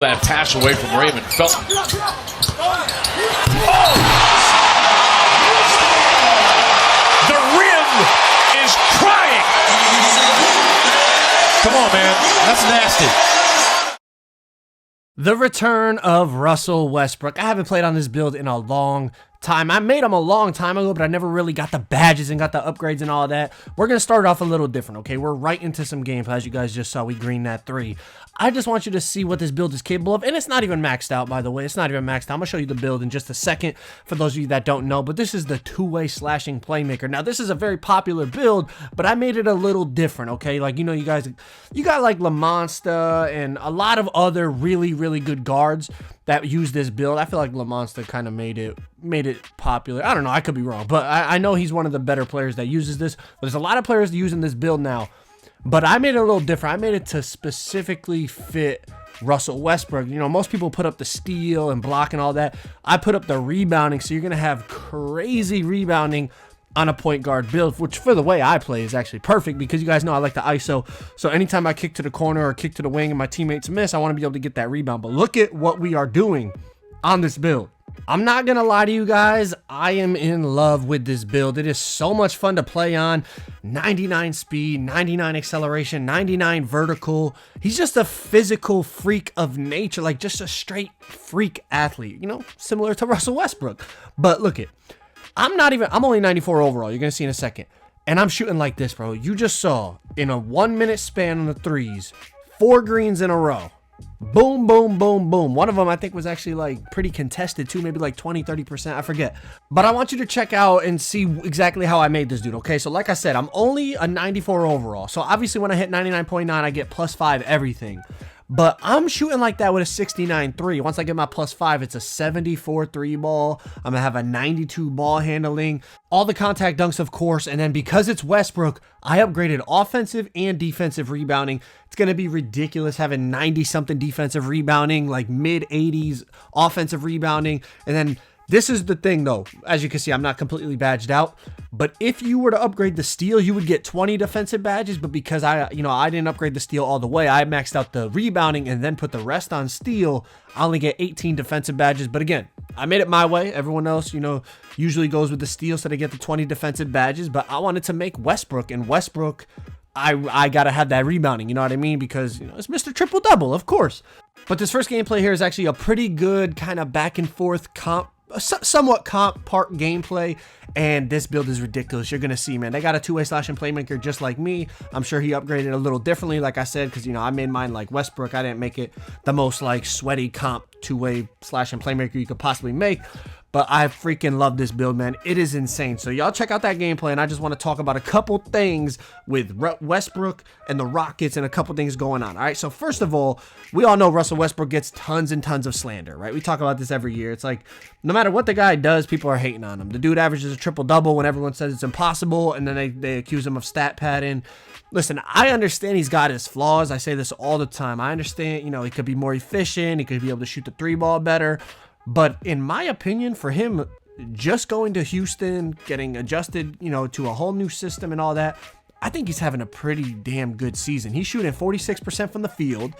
That pass away from Raymond. Felt. Oh! The rim is crying. Come on, man. That's nasty. The return of Russell Westbrook. I haven't played on this build in a long time. I made him a long time ago, but I never really got the badges and got the upgrades and all that. We're going to start off a little different, okay? We're right into some gameplay. As you guys just saw, we greened that 3. I just want you to see what this build is capable of, and it's not even maxed out, by the way. It's not even maxed out. I'm going to show you the build in just a second for those of you that don't know, but this is the two-way slashing playmaker. Now, this is a very popular build, but I made it a little different, okay? Like, you know, you got like LaMonsta and a lot of other really, really good guards that use this build. I feel like LaMonsta kind of made it popular. I don't know. I could be wrong, but I know he's one of the better players that uses this. But there's a lot of players using this build now. But I made it a little different. I made it to specifically fit Russell Westbrook. You know, most people put up the steal and block and all that. I put up the rebounding, so you're going to have crazy rebounding on a point guard build, which for the way I play is actually perfect because you guys know I like the ISO. So anytime I kick to the corner or kick to the wing and my teammates miss, I want to be able to get that rebound. But look at what we are doing on this build. I'm not going to lie to you guys. I am in love with this build. It is so much fun to play on. 99 speed, 99 acceleration, 99 vertical. He's just a physical freak of nature, like just a straight freak athlete, you know, similar to Russell Westbrook. But look it, I'm only 94 overall. You're going to see in a second. And I'm shooting like this, bro. You just saw in a 1 minute span on the threes, 4 greens in a row. Boom, boom, boom, boom. One of them I think was actually like pretty contested too, maybe like 20-30%, I forget. But I want you to check out and see exactly how I made this dude, okay? So like I said, I'm only a 94 overall. So obviously when I hit 99.9, I get +5 everything. But I'm shooting like that with a 69 3. Once I get my +5, it's a 74 3 ball. I'm going to have a 92 ball handling. All the contact dunks, of course. And then because it's Westbrook, I upgraded offensive and defensive rebounding. It's going to be ridiculous having 90-something defensive rebounding, like mid-80s offensive rebounding. And then this is the thing, though. As you can see, I'm not completely badged out. But if you were to upgrade the steal, you would get 20 defensive badges. But because I didn't upgrade the steal all the way, I maxed out the rebounding and then put the rest on steal. I only get 18 defensive badges. But again, I made it my way. Everyone else, usually goes with the steal, so they get the 20 defensive badges. But I wanted to make Westbrook, and Westbrook, I gotta have that rebounding. You know what I mean? Because it's Mr. Triple Double, of course. But this first gameplay here is actually a pretty good kind of back and forth somewhat comp part gameplay, and this build is ridiculous. You're gonna see, man, they got a two-way slashing playmaker just like me. I'm sure he upgraded a little differently, like I said, because I made mine like Westbrook. I didn't make it the most like sweaty comp two-way slashing playmaker you could possibly make. But I freaking love this build, man. It is insane. So y'all check out that gameplay, and I just want to talk about a couple things with Westbrook and the Rockets and a couple things going on. All right, so first of all, we all know Russell Westbrook gets tons and tons of slander, right? We talk about this every year. It's like no matter what the guy does, people are hating on him. The dude averages a triple-double when everyone says it's impossible, and then they accuse him of stat padding. Listen, I understand he's got his flaws. I say this all the time. I understand, he could be more efficient. He could be able to shoot the 3-ball better. But in my opinion, for him, just going to Houston, getting adjusted, to a whole new system and all that, I think he's having a pretty damn good season. He's shooting 46% from the field.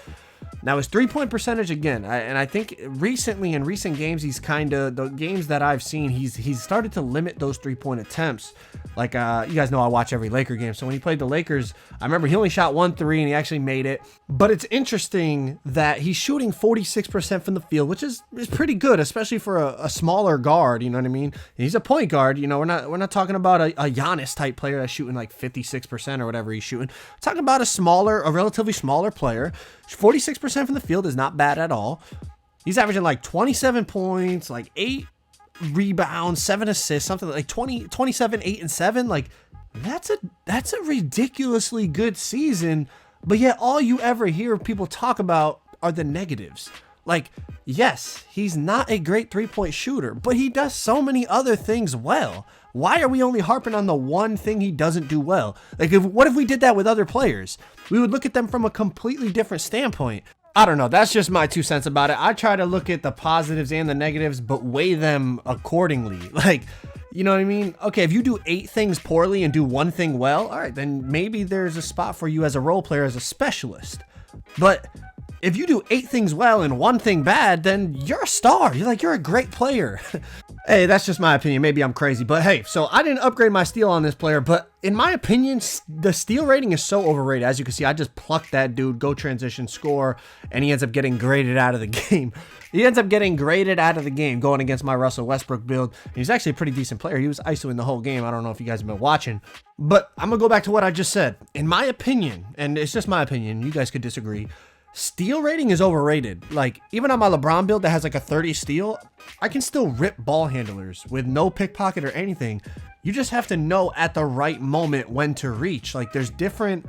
Now his 3-point percentage again, and I think recently in recent games, he's the games that I've seen, he's started to limit those 3-point attempts. Like you guys know I watch every Laker game, so when he played the Lakers, I remember he only shot 1 3 and he actually made it. But it's interesting that he's shooting 46% from the field, which is pretty good, especially for a smaller guard. You know what I mean? He's a point guard. We're not talking about a Giannis type player that's shooting like 56% or whatever he's shooting. We're talking about a relatively smaller player. 46% from the field is not bad at all. He's averaging like 27 points, like 8 rebounds, 7 assists, something like 27, 8 and 7. Like that's a ridiculously good season. But yet all you ever hear people talk about are the negatives. Like, yes, he's not a great 3-point shooter, but he does so many other things well. Why are we only harping on the one thing he doesn't do well? Like, what if we did that with other players? We would look at them from a completely different standpoint. I don't know. That's just my 2 cents about it. I try to look at the positives and the negatives, but weigh them accordingly. Like, you know what I mean? Okay, if you do 8 things poorly and do 1 thing well, all right, then maybe there's a spot for you as a role player, as a specialist. But If you do 8 things well and 1 thing bad, then you're a star. You're a great player. Hey, that's just my opinion. Maybe I'm crazy, but hey, so I didn't upgrade my steal on this player, but in my opinion, the steal rating is so overrated. As you can see, I just plucked that dude, go transition, score, and he ends up getting graded out of the game. He ends up getting graded out of the game going against my Russell Westbrook build. He's actually a pretty decent player. He was ISOing the whole game. I don't know if you guys have been watching, but I'm going to go back to what I just said. In my opinion, and it's just my opinion, you guys could disagree, steal rating is overrated. Like, even on my LeBron build that has like a 30 steal, I can still rip ball handlers with no pickpocket or anything. You just have to know at the right moment when to reach. Like, there's different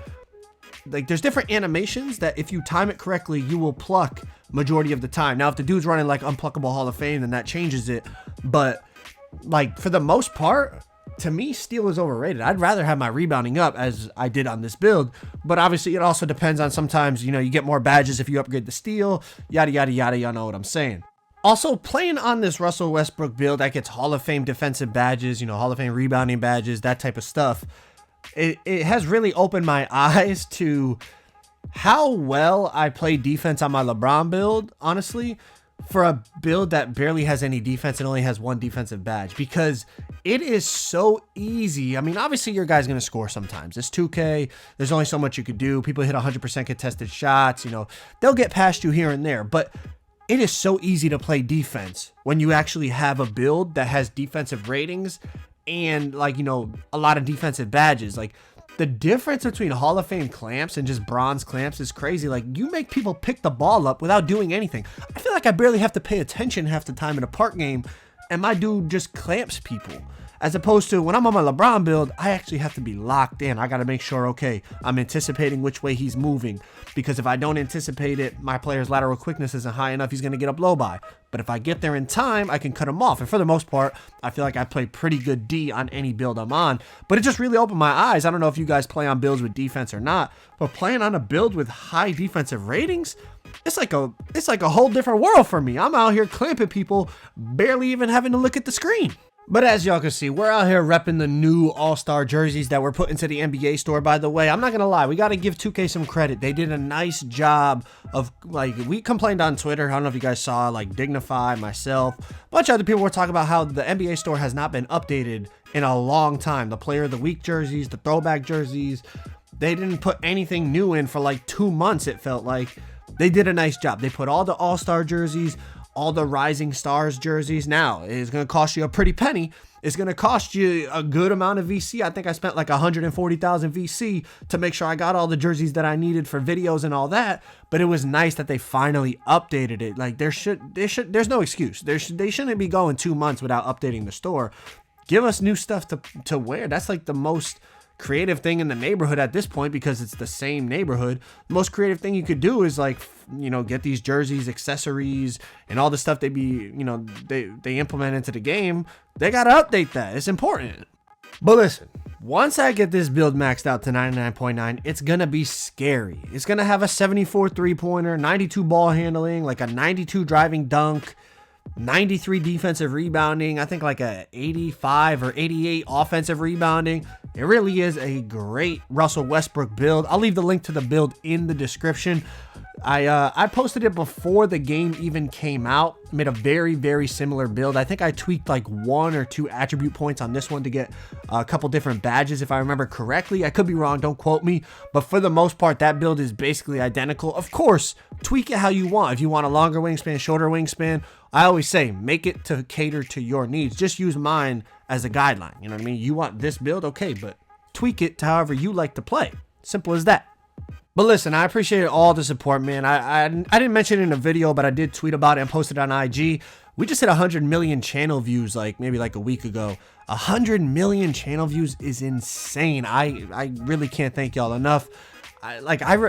animations that if you time it correctly, you will pluck majority of the time. Now, if the dude's running like Unpluckable Hall of Fame, then that changes it. But like, for the most part, to me, steal is overrated. I'd rather have my rebounding up as I did on this build, but obviously it also depends on sometimes, you know, you get more badges if you upgrade the steal, yada, yada, yada, y'all know what I'm saying. Also, playing on this Russell Westbrook build that gets Hall of Fame defensive badges, you know, Hall of Fame rebounding badges, that type of stuff, it has really opened my eyes to how well I play defense on my LeBron build, honestly, for a build that barely has any defense and only has 1 defensive badge, because it is so easy. I mean, obviously your guy's going to score sometimes. It's 2K. There's only so much you could do. People hit 100% contested shots. You know, they'll get past you here and there, but it is so easy to play defense when you actually have a build that has defensive ratings and, like, you know, a lot of defensive badges. Like, the difference between Hall of Fame clamps and just bronze clamps is crazy. Like, you make people pick the ball up without doing anything. I feel like I barely have to pay attention half the time in a park game, and my dude just clamps people. As opposed to when I'm on my LeBron build, I actually have to be locked in. I got to make sure, okay, I'm anticipating which way he's moving. Because if I don't anticipate it, my player's lateral quickness isn't high enough, he's going to get up low by. But if I get there in time, I can cut him off. And for the most part, I feel like I play pretty good D on any build I'm on. But it just really opened my eyes. I don't know if you guys play on builds with defense or not, but playing on a build with high defensive ratings, it's like a whole different world for me. I'm out here clamping people, barely even having to look at the screen. But as y'all can see, we're out here repping the new All-Star jerseys that were put into the NBA store, by the way. I'm not going to lie. We got to give 2K some credit. They did a nice job of, like, we complained on Twitter. I don't know if you guys saw, like, Dignify, myself. A bunch of other people were talking about how the NBA store has not been updated in a long time. The Player of the Week jerseys, the throwback jerseys. They didn't put anything new in for, like, 2 months, it felt like. They did a nice job. They put all the All-Star jerseys, all the Rising Stars jerseys. Now, it's going to cost you a pretty penny. It's going to cost you a good amount of VC. I think I spent like 140,000 VC to make sure I got all the jerseys that I needed for videos and all that. But it was nice that they finally updated it. Like, there's no excuse. They shouldn't be going 2 months without updating the store. Give us new stuff to wear. That's like the most creative thing in the neighborhood at this point, because it's the same neighborhood. The most creative thing you could do is, like, you know, get these jerseys, accessories, and all the stuff they implement into the game. They gotta update that. It's important. But listen, once I get this build maxed out to 99.9, it's gonna be scary. It's gonna have a 74 3-pointer, 92 ball handling, like a 92 driving dunk, 93 defensive rebounding, I think like a 85 or 88 offensive rebounding. It really is a great Russell Westbrook build. I'll leave the link to the build in the description. I posted it before the game even came out. Made a very, very similar build. I think I tweaked like 1 or 2 attribute points on this one to get a couple different badges, if I remember correctly. I could be wrong, don't quote me. But for the most part, that build is basically identical. Of course, tweak it how you want. If you want a longer wingspan, shorter wingspan, I always say make it to cater to your needs. Just use mine as a guideline. You know what I mean? You want this build, okay, but tweak it to however you like to play. Simple as that. But listen, I appreciate all the support, man. I didn't mention it in a video, but I did tweet about it and post it on IG. We just hit 100 million channel views, like maybe like a week ago. 100 million channel views is insane. I really can't thank y'all enough.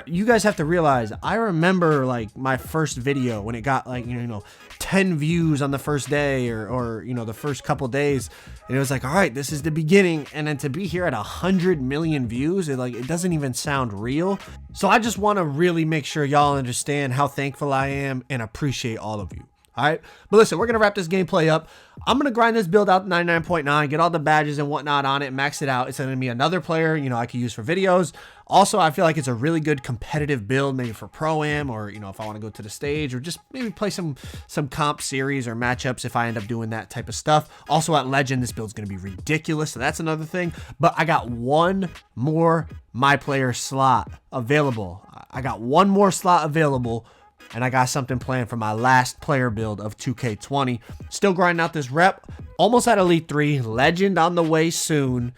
You guys have to realize, I remember like my first video when it got like, 10 views on the first day or the first couple days, and it was like, all right, this is the beginning. And then to be here at 100 million views, it doesn't even sound real. So I just want to really make sure y'all understand how thankful I am and appreciate all of you. All right, but listen, we're going to wrap this gameplay up. I'm going to grind this build out to 99.9, get all the badges and whatnot on it, max it out. It's going to be another player, you know, I could use for videos. Also, I feel like it's a really good competitive build, maybe for Pro-Am, or, you know, if I want to go to the stage, or just maybe play some comp series or matchups if I end up doing that type of stuff. Also, at Legend, this build's going to be ridiculous, so that's another thing. But I got one more My Player slot available. I got one more slot available, and I got something planned for my last player build of 2K20. Still grinding out this rep. Almost at Elite 3. Legend on the way soon.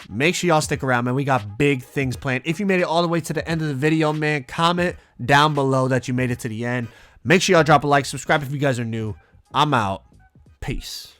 Make sure y'all stick around, man. We got big things planned. If you made it all the way to the end of the video, man, comment down below that you made it to the end. Make sure y'all drop a like. Subscribe if you guys are new. I'm out. Peace.